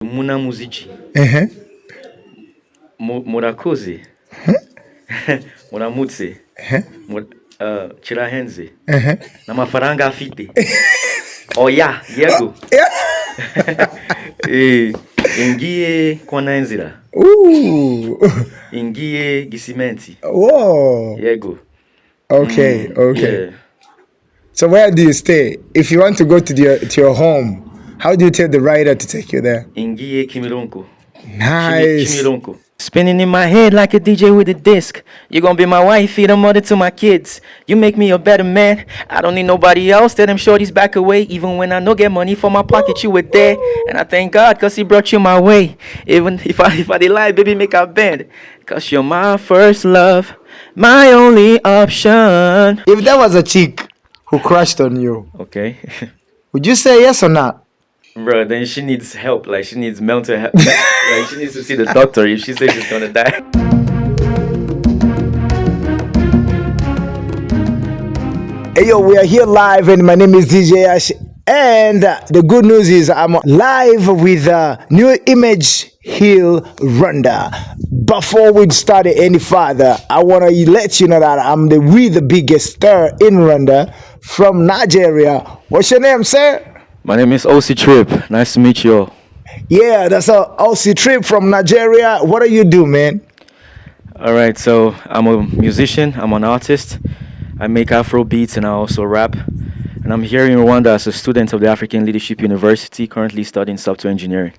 Munamuzichi. Uh-huh. Murakoze. Muramutse. Uh-huh. Chirahenze. Uh-huh. Namafaranga afite. Oya, yego. Yeah. Eh, Ingie kwananzira. Ooh. Ingie gisimenti. Whoa. Yego. Okay, okay. Yeah. So where do you stay? If you want to go to your home, how do you tell the rider to take you there? Ingie kimironko. Nice. Chimironko. Spinning in my head like a DJ with a disc. You're gonna be my wife, the mother to my kids. You make me a better man. I don't need nobody else. Tell them shorties back away. Even when I no get money for my pocket, you were there. And I thank God, cause he brought you my way. Even if I did lie, baby, make a bend. Cause you're my first love, my only option. If there was a chick who crushed on you, Okay. would you say yes or not? Bro, then she needs help. Like, she needs mental help. Like, she needs to see the doctor if she says she's gonna die. Hey yo, we are here live and my name is DJ Ash. And the good news is I'm live with New Image Hill Rwanda. Before we start any further, I want to let you know that I'm the biggest star in Rwanda from Nigeria. What's your name, sir? My name is OC Trip. Nice to meet you all. Yeah, that's a OC Trip from Nigeria. What do you do, man? All right, so I'm a musician. I'm an artist. I make Afro beats and I also rap. And I'm here in Rwanda as a student of the African Leadership University, currently studying software engineering.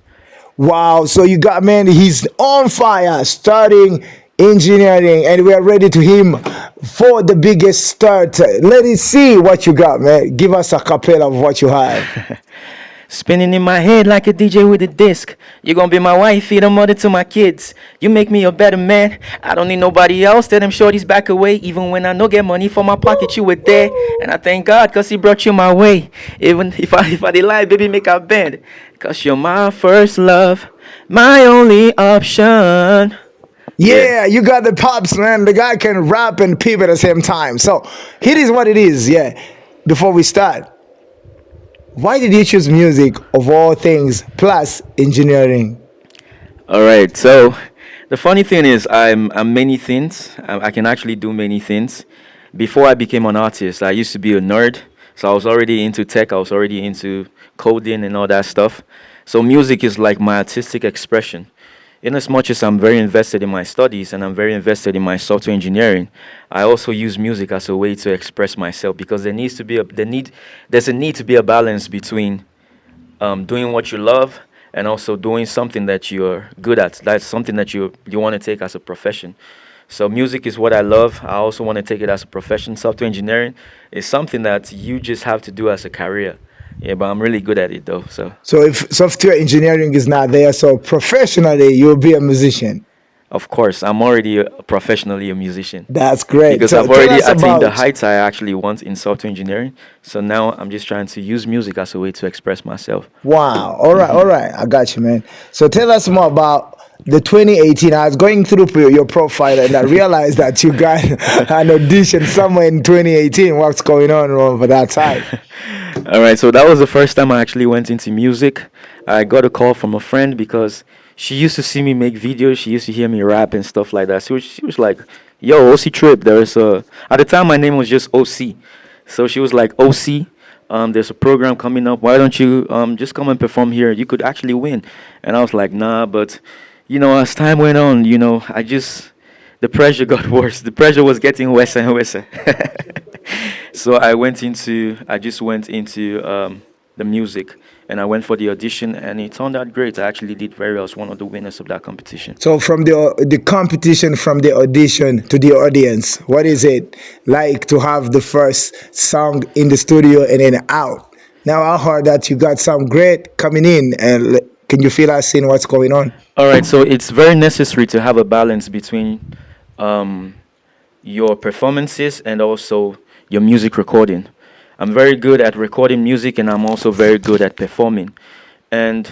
Wow, so you got, man, he's on fire studying engineering and we are ready to him for the biggest start. Let us see what you got, man. Give us a cappella of what you have. Spinning in my head like a DJ with a disc. You're gonna be my wife, the mother to my kids. You make me a better man. I don't need nobody else. Tell them shorties back away. Even when I no get money for my pocket, you were there. And I thank God, cause he brought you my way. Even if I did lie, baby, make a bend. Cause you're my first love, my only option. Yeah, you got the pops, man. The guy can rap and peep at the same time. So it is what it is, yeah. Before we start, why did you choose music of all things plus engineering? All right. So the funny thing is, I'm many things. I can actually do many things. Before I became an artist, I used to be a nerd. So I was already into tech. I was already into coding and all that stuff. So music is like my artistic expression. In as much as I'm very invested in my studies and I'm very invested in my software engineering, I also use music as a way to express myself because there's a need to be a balance between doing what you love and also doing something that you're good at. That's something that you want to take as a profession. So music is what I love. I also want to take it as a profession. Software engineering is something that you just have to do as a career. Yeah, but I'm really good at it though. So if software engineering is not there, so professionally you'll be a musician. Of course, I'm already professionally a musician. That's great. Because So I've tell already us attained the about heights I actually want in software engineering. So now I'm just trying to use music as a way to express myself. Wow. All right. I got you, man. So tell us more about the 2018. I was going through your profile and I realized that you got an audition somewhere in 2018. What's going on over that side? All right, so that was the first time I actually went into music. I got a call from a friend because she used to see me make videos. She used to hear me rap and stuff like that. So she was like, "Yo, OC Trip, there's a." At the time, my name was just OC. So she was like, "OC, there's a program coming up. Why don't you just come and perform here? You could actually win." And I was like, "Nah," but as time went on, the pressure got worse. The pressure was getting worse and worse. So I just went into the music and I went for the audition and it turned out great. I actually did very well. I was one of the winners of that competition. So from the competition, from the audition to the audience, what is it like to have the first song in the studio and then out? Now I heard that you got some great coming in, and can you feel us seeing what's going on? All right, so it's very necessary to have a balance between your performances and also your music recording. I'm very good at recording music and I'm also very good at performing. And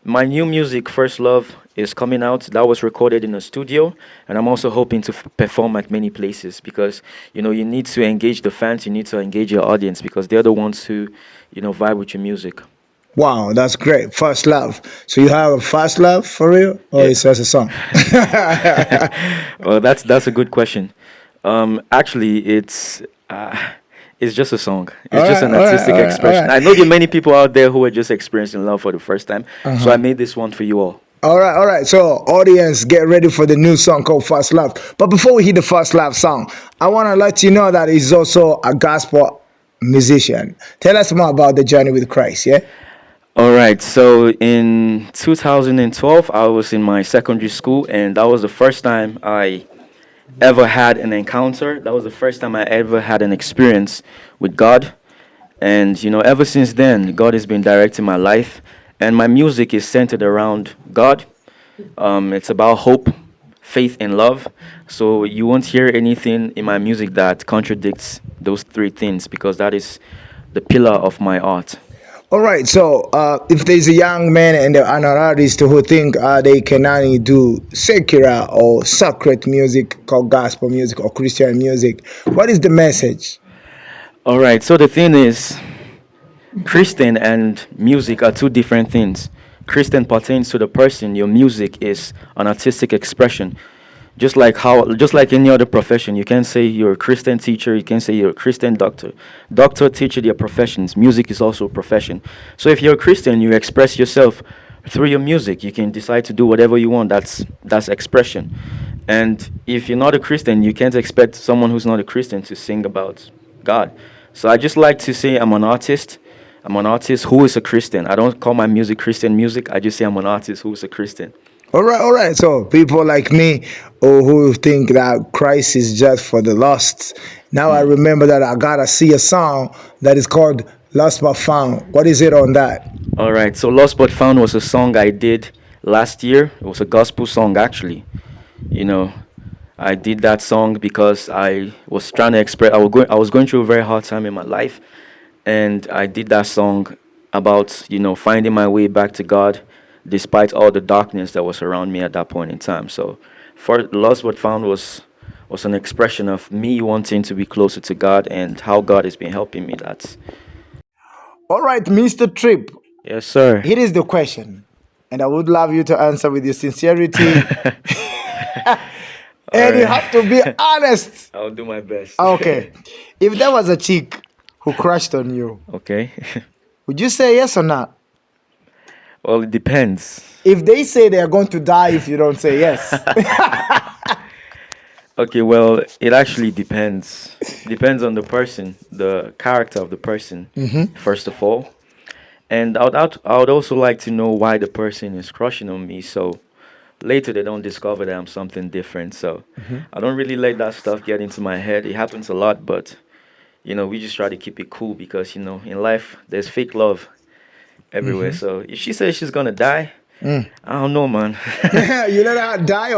my new music, First Love, is coming out. That was recorded in a studio and I'm also hoping to perform at many places because, you need to engage the fans, you need to engage your audience because they're the ones who, vibe with your music. Wow, that's great. First love. So you have a first love for real, or Yeah. it's just a song? Well, that's a good question. Actually, uh, it's just a song. It's All just right, an all right, artistic all right, all expression. right. I know there are many people out there who are just experiencing love for the first time, so I made this one for you all. All right, all right. So, audience, get ready for the new song called First Love. But before we hit the First Love song, I want to let you know that he's also a gospel musician. Tell us more about the journey with Christ, yeah? All right. So in 2012, I was in my secondary school, and that was the first time I ever had an encounter. That was the first time I ever had an experience with God. And ever since then, God has been directing my life, and my music is centered around God. It's about hope, faith, and love. So you won't hear anything in my music that contradicts those three things because that is the pillar of my art. All right, so if there's a young man and an artist who think they can only do secular or sacred music called gospel music or Christian music, what is the message? All right. So the thing is, Christian and music are two different things. Christian pertains to the person. Your music is an artistic expression. Just like any other profession, you can say you're a Christian teacher, you can say you're a Christian doctor. Doctor, teacher, they are professions. Music is also a profession. So if you're a Christian, you express yourself through your music. You can decide to do whatever you want. That's expression. And if you're not a Christian, you can't expect someone who's not a Christian to sing about God. So I just like to say I'm an artist. I'm an artist who is a Christian. I don't call my music Christian music. I just say I'm an artist who is a Christian. All right, all right. So people like me who think that Christ is just for the lost. Now I remember that I gotta see a song that is called Lost But Found. What is it on that? All right. So Lost But Found was a song I did last year. It was a gospel song, actually. You know, I did that song because I was trying to express. I was going through a very hard time in my life, and I did that song about finding my way back to God, despite all the darkness that was around me at that point in time. So, for Lost But Found was an expression of me wanting to be closer to God and how God has been helping me. That's All right, Mr. Trip. yes, sir. Here is the question, and I would love you to answer with your sincerity, All and you right. have to be honest. I'll do my best. Okay, if there was a chick who crushed on you, Okay. would you say yes or not? Well, it depends. If they say they are going to die if you don't say yes, Okay, well, it actually depends. Depends on the person, the character of the person, first of all. And I would also like to know why the person is crushing on me. So later they don't discover that I'm something different. So I don't really let that stuff get into my head. It happens a lot, but we just try to keep it cool because in life there's fake love everywhere. So if she says she's gonna die, I don't know, man. you let her die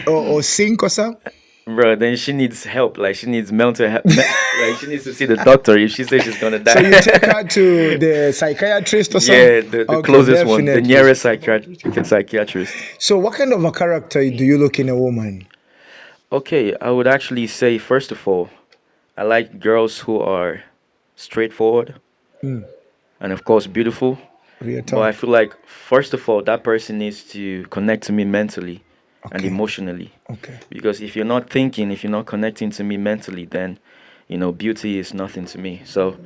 or sink or something. Bro, then she needs help. Like she needs mental help. Like she needs to see the doctor if she says she's gonna So die. you take her to the psychiatrist or something? Yeah, the Okay, closest one, the definitely. nearest psychiatrist. So what kind of a character do you look in a woman? Okay, I would actually say first of all, I like girls who are straightforward and of course beautiful. Real But I talk. feel like first of all, that person needs to connect to me mentally and Okay. emotionally. Okay. Because if you're not thinking, if you're not connecting to me mentally, then beauty is nothing to me. So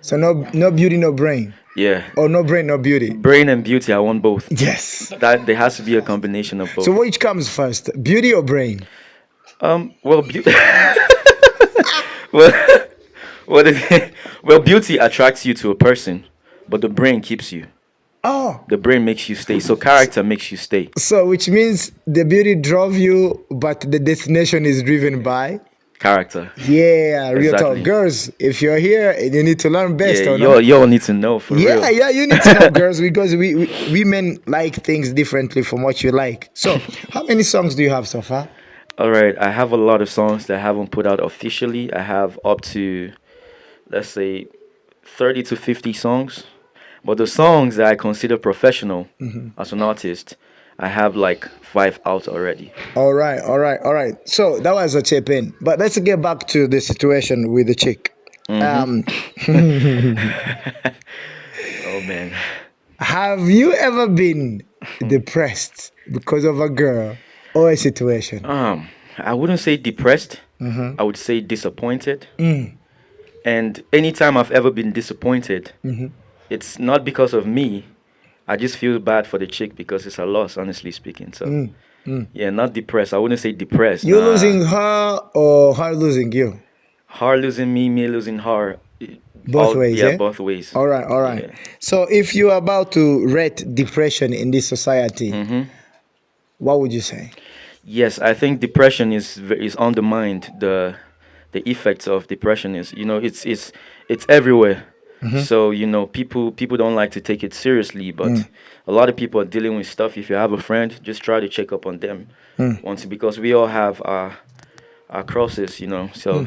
So no beauty, no brain. yeah, Or no brain, no beauty. brain and beauty, I want both. Yes. That there has to be a combination of So both. which comes first, beauty or brain? Well, beauty. well, well, well, beauty attracts you to a person, but the brain keeps you. Oh, The brain makes you stay. So character makes you stay. so which means the beauty drove you, but the destination is driven by. Character. Yeah, real talk. Exactly. Girls, if you're here, you need to learn best, Yeah, or y'all, not? y'all need to know for Yeah, real. yeah, you need to know, girls, because we men like things differently from what you like. So, how many songs do you have so far? All right, I have a lot of songs that I haven't put out officially. I have up to, let's say, 30 to 50 songs. But the songs that I consider professional as an artist, I have like five out already. All right, all right, all right. So that was a chip in, but let's get back to the situation with the chick. Um, Oh man. Have you ever been depressed because of a girl or a situation? I wouldn't say depressed. I would say disappointed. And anytime I've ever been disappointed, it's not because of me. I just feel bad for the chick because it's a loss, honestly speaking. So, yeah, not depressed. I wouldn't say depressed. You Nah, losing her or her losing you? her losing me losing her. Both All ways, yeah, yeah? both ways. All right, all right. Yeah. So if you're about to rate depression in this society, what would you say? Yes, I think depression is undermined. The effects of depression is, it's everywhere. So, people don't like to take it seriously, but a lot of people are dealing with stuff. If you have a friend, just try to check up on them once, because we all have our crosses, So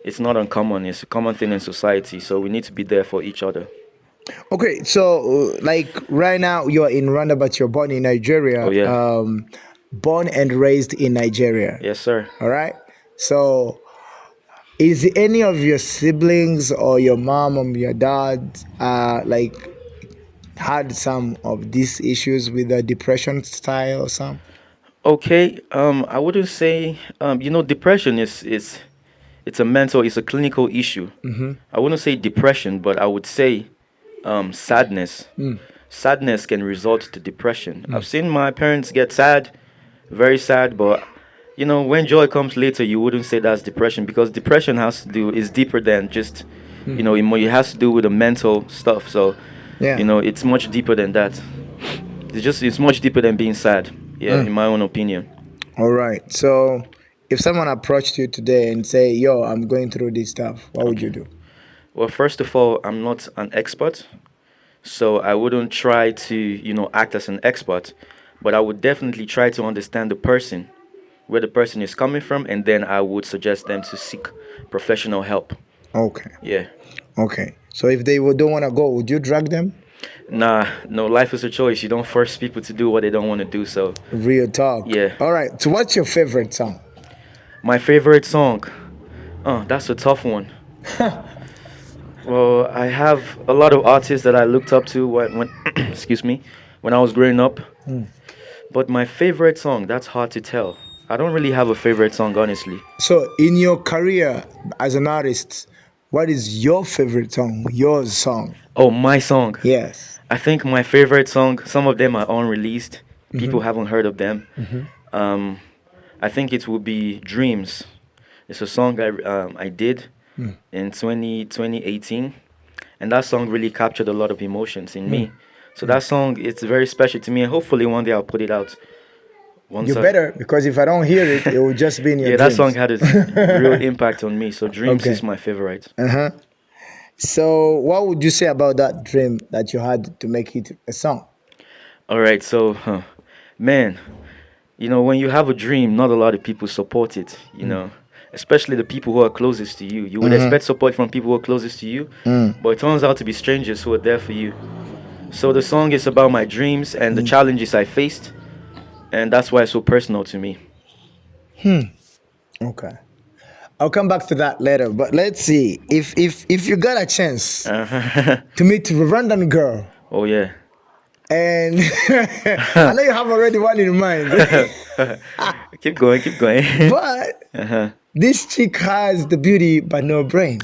it's not uncommon. It's a common thing in society. So we need to be there for each other. Okay, so like right now you're in Rwanda, but you're born in Oh Nigeria, yeah. born and raised in Nigeria. Yes, sir. All right. So is any of your siblings or your mom or your dad like had some of these issues with the depression style or some? Okay, I wouldn't say, depression is it's a mental, it's a clinical issue. I wouldn't say depression, but I would say sadness. Sadness can result to depression. I've seen my parents get sad, very sad, but when joy comes later, you wouldn't say that's depression, because depression has to do is deeper than just it has to do with the mental stuff. So Yeah. it's much deeper than that. It's much deeper than being sad. Yeah, in my own opinion. All right. So if someone approached you today and say, "Yo, I'm going through this stuff," what would you Okay. do? Well, first of all, I'm not an expert, so I wouldn't try to, act as an expert, but I would definitely try to understand the person, where the person is coming from, and then I would suggest them to seek professional help. Okay. Yeah. Okay. So if they don't want to go, would you drag them? Nah, no, life is a choice. You don't force people to do what they don't want to do. So, Real talk. yeah. All right. So what's your favorite song? My favorite song. Oh, that's a tough one. Well, I have a lot of artists that I looked up to when excuse me, when I was growing up. But my favorite song, that's hard to tell. I don't really have a favorite song, honestly. So in your career as an artist, what is your favorite song? Your song? Oh, my song. Yes. I think my favorite song, some of them are unreleased. People haven't heard of them. Um, I think it would be Dreams. It's a song I did in 2018. And that song really captured a lot of emotions in me. So that song, it's very special to me. And hopefully one day I'll put it out. You better, because if I don't hear it, it will just be in your Yeah, that song dreams. had a real impact on me. So Dreams Okay. is my favorite. Uh-huh. So what would you say about that dream that you had to make it a song? All right, so, man, when you have a dream, not a lot of people support it, especially the people who are closest to you. You would expect support from people who are closest to you, but it turns out to be strangers who are there for you. So the song is about my dreams and the challenges I faced, and that's why it's so personal to me. Okay. I'll come back to that later, but let's see. If you got a chance to meet a random girl, Oh, yeah. and I know you have already one in mind, Keep going, keep going. but this chick has the beauty but no brain.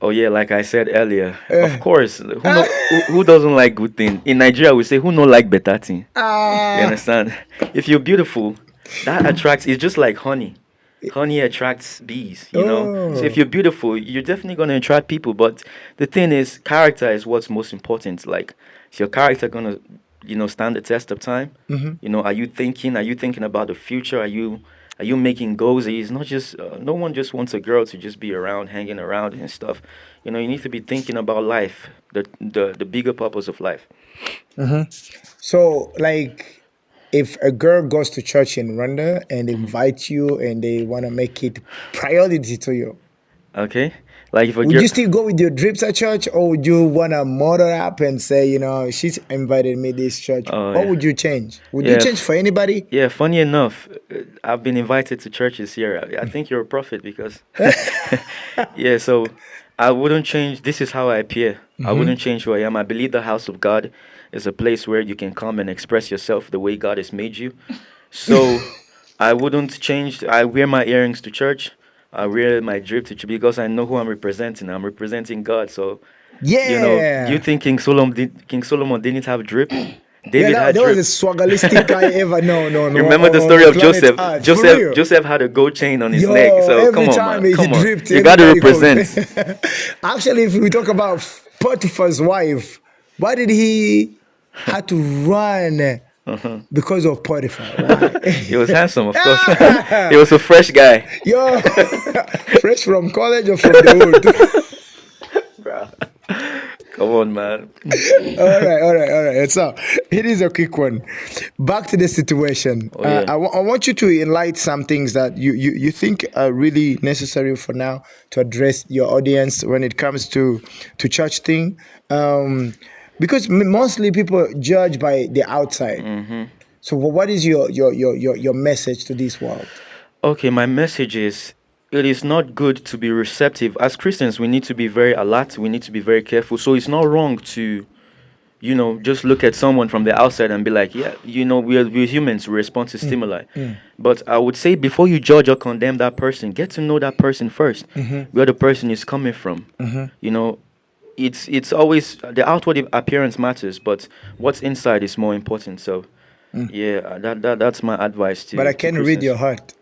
Oh yeah, like I said earlier, of course. Who doesn't like good thing? In Nigeria, we say who no like better thing. You understand? If you're beautiful, that attracts. It's just like honey. Honey attracts bees. So if you're beautiful, you're definitely gonna attract people. But the thing is, character is what's most important. Like, is your character gonna, stand the test of time? Are you thinking? Are you thinking about the future? Are you making goals? It's not just no one just wants a girl to just be around, hanging around and stuff. You need to be thinking about life, the bigger purpose of life. So, like, if a girl goes to church in Rwanda and invite you and they want to make it priority to you, Okay, like if a would girl. you still go with your drips at church, or would you want to model up and say, she's invited me this church? Oh What yeah, would you change? Would you yeah, change for anybody? yeah. Funny enough, I've been invited to churches here. I think you're a prophet because. Yeah, so I wouldn't change. This is how I appear. I wouldn't change who I am. I believe the house of God. It's a place where you can come and express yourself the way God has made you. So I wouldn't change. I wear my earrings to church. I wear my drip to church because I know who I'm representing. I'm representing God. So, do you Yeah. think King Solomon didn't have drip? Yeah, David had that was drip. the swagalistic guy ever known You remember the on story the of planet Joseph? Earth. For Joseph real. Joseph had a gold chain on his neck. Yo, So every come on, time man. he Come on. dripped, You got to everybody could. represent. Actually, if we talk about Potiphar's wife, why did he had to run because of Potiphar? Why? He was handsome, of course. He Ah, was a fresh guy. yo, fresh from college or from the hood? Bro. Come on, man. All right. So it is a quick one. Back to the situation. Oh yeah. I want you to enlighten some things that you think are really necessary for now to address your audience when it comes to church thing. Because mostly people judge by the outside. So what is your message to this world? Okay, my message is it is not good to be receptive. As Christians, we need to be very alert. We need to be very careful. So it's not wrong to, just look at someone from the outside and be like, yeah, we're humans, we respond to stimuli. But I would say before you judge or condemn that person, get to know that person first, where the person is coming from. You know, it's always the outward appearance matters, but what's inside is more important. So, yeah, that's my advice But I to can't read Christians. your heart.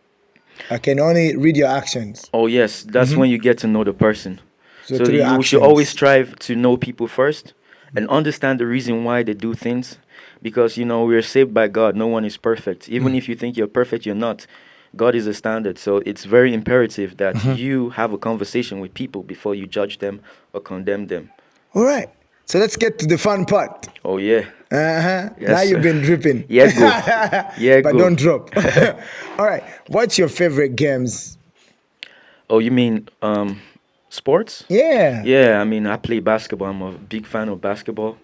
I can only read your actions. Oh yes, that's when you get to know the person. So So through your you should always actions. strive to know people first and understand the reason why they do things, because we're saved by God. No one is perfect. Even if you think you're perfect, you're not. God is a standard. So it's very imperative that you have a conversation with people before you judge them or condemn them. All right. So let's get to the fun part. Oh yeah. Now Yes. you've been dripping. Yeah, go. Yeah, But go. don't drop. All right. What's your favorite games? Oh, you mean sports? Yeah. Yeah, I mean I play basketball. I'm a big fan of basketball.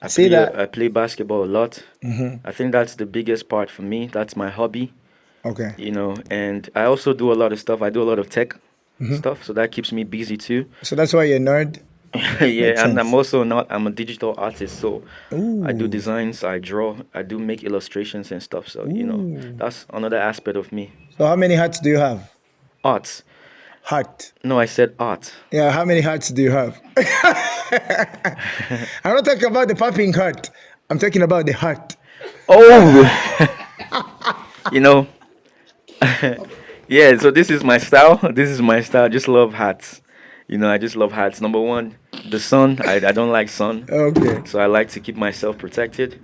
I see that. I play basketball a lot. I think that's the biggest part for me. That's my hobby, Okay. and I also do a lot of stuff. I do a lot of tech stuff, so that keeps me busy too. So that's why you're a nerd? Makes Yeah, and I'm sense. also not. I'm a digital artist, so I do Ooh. designs, I draw, I do make illustrations and stuff. So Ooh. that's another aspect of me. So how many hats do you have? Arts. Heart. No, I said art. Yeah, how many hats do you have? I'm not talking about the popping heart. I'm talking about the heart. Oh, you know. Yeah, so this is my style. This is my style. I just love hats. I just love hats. Number one, the sun. I don't like sun, Okay. so I like to keep myself protected.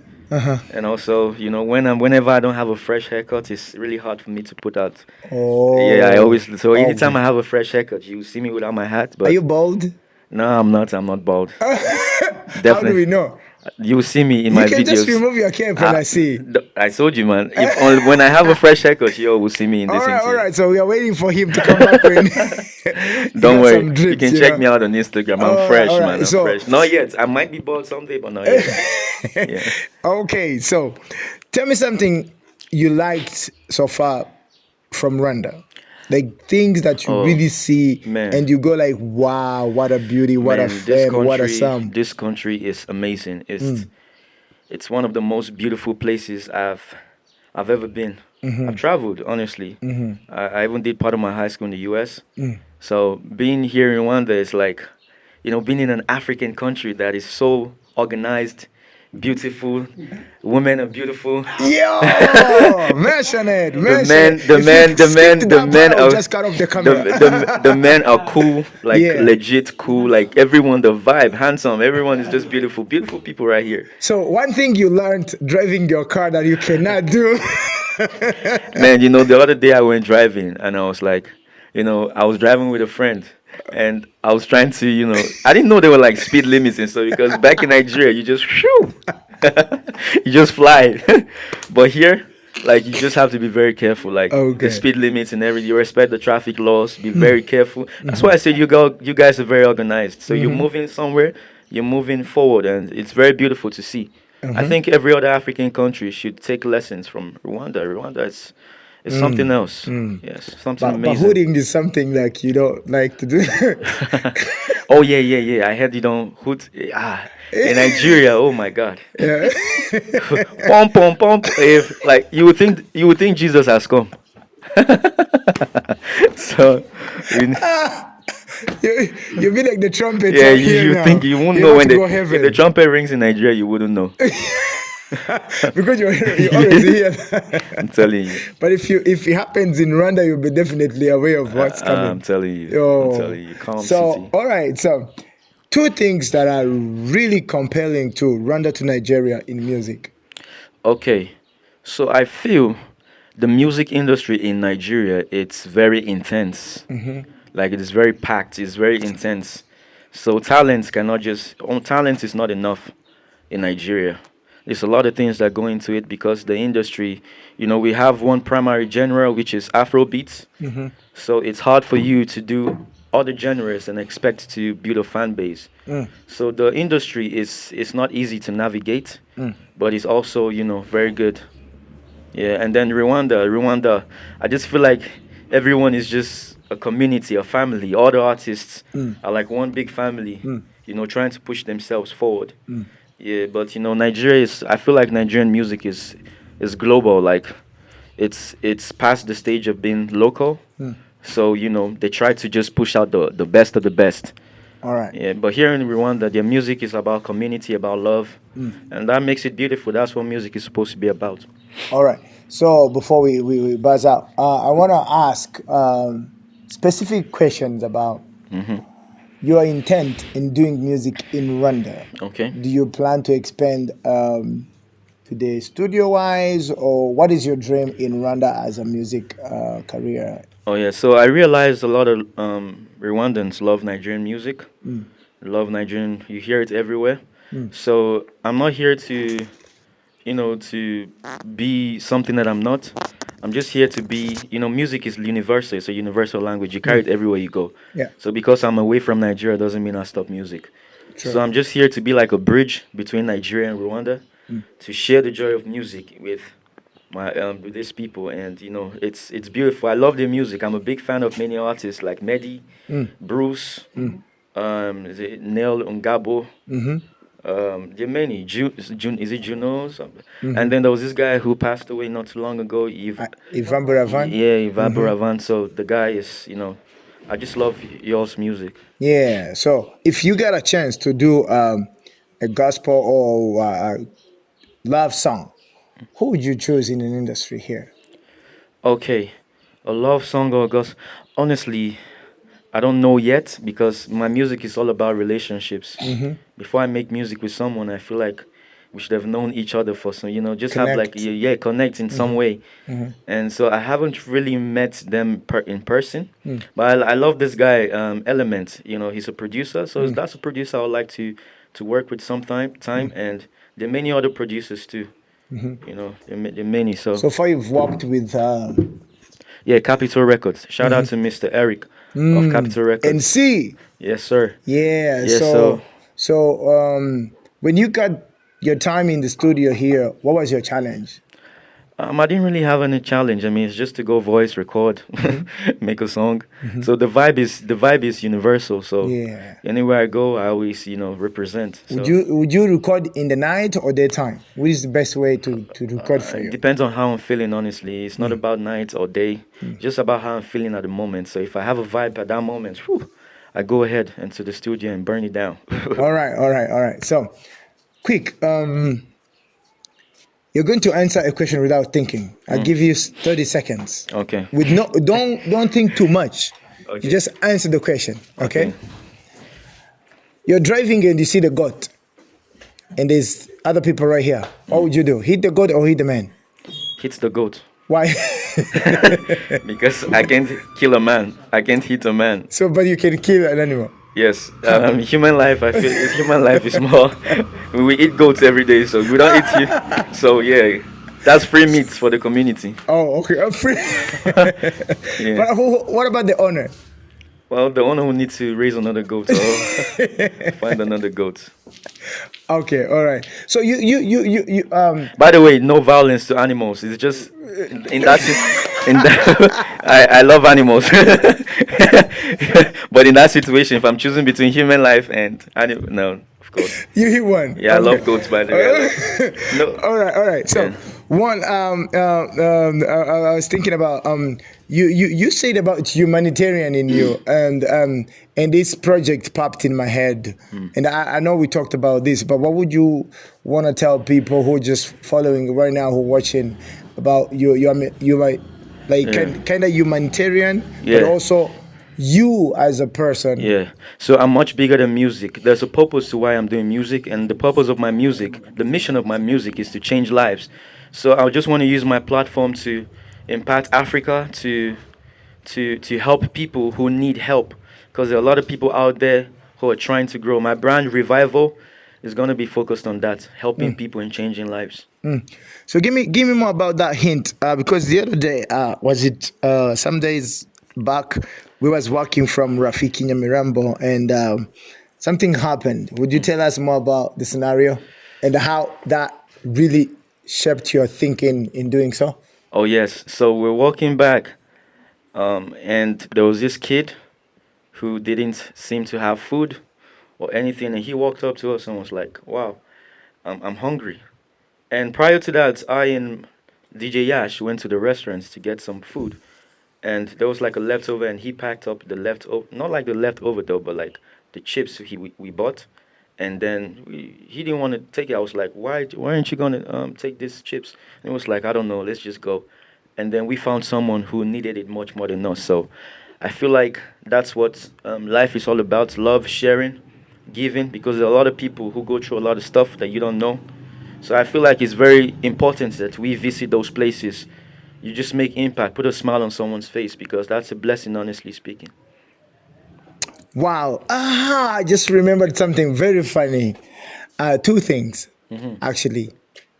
And also, whenever I don't have a fresh haircut, it's really hard for me to put out. Yeah, I Oh. always. So anytime Okay. I have a fresh haircut, you see me without my hat. Are But you bald? no, I'm not. I'm not bald. How do we Definitely. know? You will see me in You my can just videos. remove your cap and I see. I told you, man. If only when I have a fresh haircut, you all will see me in this All interview. right. So we are waiting for him to come back when he Don't got worry. some You drips, can check me out on Instagram. I'm fresh, all man. right. I'm So, fresh. Not yet. I might be bald someday, but not yet. Yeah. okay. So, tell me something you liked so far from Rwanda. Like things that you Oh, really see man. and you go like, wow, what a beauty, what a Man, this fame, what a country, sum. this country is amazing. It's one of the most beautiful places I've ever been. I've traveled, honestly. I even did part of my high school in the US. So being here in Rwanda is like, being in an African country that is so organized, beautiful. Women are beautiful. Yo, mention it, The mention men, it. the If you men, the skipped men, the that part, men I'll are just cut off the the camera. the men are cool, like Yeah. legit cool, like everyone, the vibe, handsome. Everyone is just beautiful, beautiful people right here. So one thing you learned driving your car that you cannot do. Man, the other day I went driving and I was like, I was driving with a friend and I was trying to, I didn't know there were like speed limits and stuff because back in Nigeria, you just, shoo, you just fly. But here, like, you just have to be very careful, like the Okay. speed limits and everything. You respect the traffic laws, be very careful. That's why I said you guys are very organized. So you're moving somewhere, you're moving forward, and it's very beautiful to see. I think every other African country should take lessons from Rwanda. Rwanda is something else. Yes, something But amazing. hooding is something like you don't like to do. Oh yeah, yeah, yeah. I heard you don't in Nigeria. Oh my God. Yeah. Pom pom pom. If like you would think Jesus has come. So in, You be like the trumpets yeah, out here you think now. you won't You're know about when to the go if the heaven. trumpet rings in Nigeria, you wouldn't know. Because you always Yeah, hear I'm that. telling you. But if it happens in Rwanda, you'll be definitely aware of what's I'm coming. telling you. I'm Oh, telling you. Calm so city. all right. So two things that are really compelling to Rwanda to Nigeria in music. Okay, so I feel the music industry in Nigeria it's very intense. Like it is very packed. It's very intense. So talent is not enough in Nigeria. There's a lot of things that go into it because the industry, we have one primary genre which is Afro beats. So it's hard for you to do other genres and expect to build a fan base. So the industry is not easy to navigate, but it's also very good. Yeah, and then Rwanda, I just feel like everyone is just a community, a family. All the artists are like one big family, trying to push themselves forward. Yeah, but Nigeria is. I feel like Nigerian music is global. Like it's past the stage of being local. So they try to just push out the best of the best. All right. Yeah, but here in Rwanda, their music is about community, about love, and that makes it beautiful. That's what music is supposed to be about. All right. So before we buzz out, I want to ask specific questions about your intent in doing music in Rwanda. Okay. Do you plan to expand to the studio wise, or what is your dream in Rwanda as a music career? Oh yeah. So I realized a lot of Rwandans love Nigerian music. Love Nigerian. You hear it everywhere. So I'm not here to be something that I'm not. I'm just here to be, music is universal. It's a universal language. You carry it everywhere you go. Yeah, So because I'm away from Nigeria doesn't mean I stop music. So true. I'm just here to be like a bridge between Nigeria and Rwanda to share the joy of music with these people, and it's beautiful. I love their music. I'm a big fan of many artists like Mehdi, Bruce, is it Neil Ngabo, there are many. Is it Juno? And then there was this guy who passed away not too long ago. Ivan Buravan? Yeah, Ivan Buravan. So the guy is, I just love y'all's music. Yeah. So if you got a chance to do a gospel or love song, who would you choose in an industry here? Okay, a love song or gospel. Honestly, I don't know yet because my music is all about relationships. Before I make music with someone, I feel like we should have known each other for some, just have like Connect. yeah, connect in some way. And so I haven't really met them in person, but I love this guy, Element. He's a producer, so that's a producer I would like to work with time. And there are many other producers too. There are many. So So far, you've worked with yeah, Capitol Records. Shout out to Mr. Eric of Capitol Records. NC. Yes, sir. Yeah. Yes, so So when you got your time in the studio here, what was your challenge? I didn't really have any challenge. I mean, it's just to go voice record, make a song. So the vibe is universal. So Yeah. anywhere I go, I always represent. So Would you record in the night or daytime? Which is the best way to record for it you? depends on how I'm feeling. Honestly, it's not about night or day. Just about how I'm feeling at the moment. So if I have a vibe at that moment, I go ahead into the studio and burn it down. All right, all right, all right. So, quick. You're going to answer a question without thinking. I'll give you 30 seconds. Okay. With no, don't think too much. Okay. You just answer the question. Okay? Okay. You're driving and you see the goat, and there's other people right here. What would you do? Hit the goat or hit the man? Hits the goat. Why? Because I can't kill a man. I can't hit a man. So, but you can kill an animal. Yes, human life. I feel human life is more. We eat goats every day, so we don't eat you. So yeah, that's free meat for the community. Oh, okay. I'm free. Yeah. But what about the owner? Well, the owner will need to raise another goat or find another goat. Okay, all right. So you. By the way, no violence to animals. It's just in that in that I love animals, but in that situation, if I'm choosing between human life and animal, no, of course. You hit one. Yeah, I Okay. love goats. By the way, I love no. All right. All right. So Yeah, one, I was thinking about you said about humanitarian in you, and this project popped in my head, and I know we talked about this, but what would you want to tell people who are just following right now, who are watching about you might like yeah, kind of humanitarian, but yeah. also you as a person. Yeah. So I'm much bigger than music. There's a purpose to why I'm doing music, and the purpose of my music, the mission of my music is to change lives. So I just want to use my platform to impact Africa, to help people who need help, because there are a lot of people out there who are trying to grow. My brand Revival is going to be focused on that, helping people and changing lives. So give me more about that hint, because the other day, was it some days back, we was walking from Rafiki Nyamirambo, and something happened. Would you tell us more about the scenario and how that really shaped your thinking in doing so? Oh yes. So we're walking back, and there was this kid who didn't seem to have food or anything, and he walked up to us and was like, "Wow, I'm hungry." And prior to that, I and DJ Yash went to the restaurants to get some food, and there was like a leftover, and he packed up the leftover, not like the leftover though, but like the chips we bought, and then he didn't want to take it. I was like, why aren't you gonna take these chips? And it was like, I don't know, let's just go. And then we found someone who needed it much more than us. So I feel like that's what life is all about: love, sharing, giving. Because there are a lot of people who go through a lot of stuff that you don't know. So I feel like it's very important that we visit those places. You just make impact, put a smile on someone's face, because that's a blessing, honestly speaking. Wow. I just remembered something very funny. Two things, actually.